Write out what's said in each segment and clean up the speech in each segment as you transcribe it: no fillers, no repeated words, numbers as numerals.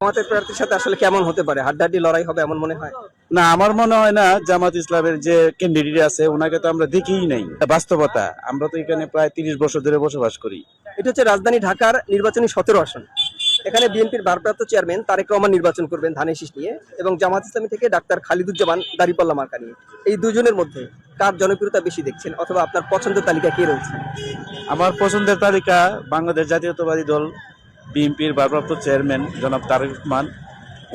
জামাতের প্রার্থীর সাথে আসলে কেমন হতে পারে? হাড্ডাহাড্ডি লড়াই হবে এমন মনে হয়? না, আমার মনে হয় না। জামাত ইসলামের যে ক্যান্ডিডেট আছে ওনাকে তো আমরা দেখিই নাই। বাস্তবতা, আমরা তো এখানে প্রায় 30 বছর ধরে বসবাস করি। এটা হচ্ছে রাজধানী ঢাকার নির্বাচনী 17 আসন। এখানে বিএনপির ভারপ্রাপ্ত চেয়ারম্যান তারেক রহমান নির্বাচন করবেন ধানের শীষ নিয়ে, এবং জামাত ইসলামী থেকে ডাক্তার খালিদুজ্জামান দাঁড়িপাল্লা মার্কা নিয়ে। এই দুজনের মধ্যে কার জনপ্রিয়তা বেশি দেখছেন, অথবা আপনার পছন্দের তালিকা কে রয়েছে? আমার পছন্দের তালিকা বাংলাদেশ জাতীয়তাবাদী দল বিএনপির ভারপ্রাপ্ত চেয়ারম্যান জনাব তারেক রহমান।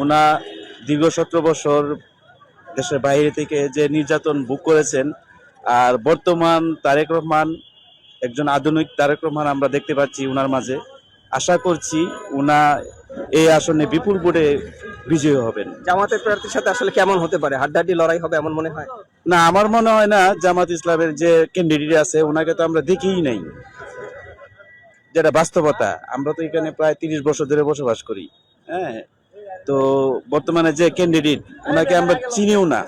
ওনা দীর্ঘ 17 বছর দেশের বাইরে থেকে যে নির্যাতন ভোগ করেছেন, আর বর্তমান তারেক রহমান একজন আধুনিক তারেক রহমান আমরা দেখতে পাচ্ছি ওনার মাঝে। আশা করছি ওনা এই আসনে বিপুল ভোটে বিজয়ী হবেন। জামাতের প্রার্থীর সাথে আসলে কেমন হতে পারে? হাড্ডাহাড্ডি লড়াই হবে এমন মনে হয়? না, আমার মনে হয় না। জামাত ইসলামের যে ক্যান্ডিডেট আছে ওনাকে তো আমরা দেখিই নাই। যেটা বাস্তবতা, আমরা তো এখানে প্রায় 30 বছর ধরে বসবাস করি। হ্যাঁ, তো বর্তমানে যে ক্যান্ডিডেট ওনাকে আমরা চিনিও না।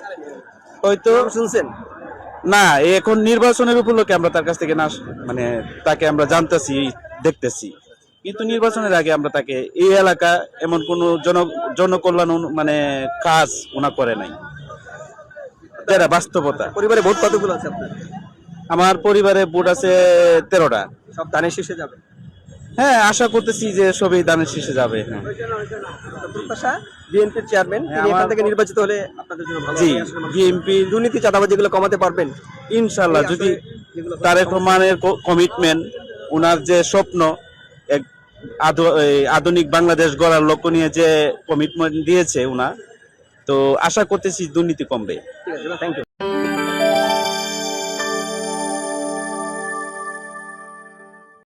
হয়তো শুনছেন? না, এখন নির্বাচনের উপলক্ষে আমরা তার কাছ থেকে না, মানে তাকে আমরা জানতেছি, দেখতেছি, কিন্তু নির্বাচনের আগে আমরা তাকে এই এলাকা এমন কোন জনকল্যাণ মানে কাজ ওনা করে নাই। যেটা বাস্তবতা। পরিবারে ভোট কতগুলো আছে আপনার? আমার পরিবারে ভোট আছে 13টা। সব ধানের শীষে যাবে? হ্যাঁ, আশা করতেছি যে সবই দানের শীষে যাবে। হ্যাঁ, প্রত্যাশা বিএনপির চেয়ারম্যান তিনি এখান থেকে নির্বাচিত হলে আপনাদের জন্য ভালো জি, হবে। বিএনপি দুর্নীতি চাঁদাবাজি গুলো কমাতে পারবেন ইনশাল্লাহ। এই যদি যেগুলো তারেক রহমানের কমিটমেন্ট, ওনার যে স্বপ্ন, এক আধুনিক বাংলাদেশ গড়ার লক্ষ্য নিয়ে যে কমিটমেন্ট দিয়েছে ওনা, তো আশা করতেছি দুর্নীতি কমবে। ঠিক আছে, থ্যাংক ইউ।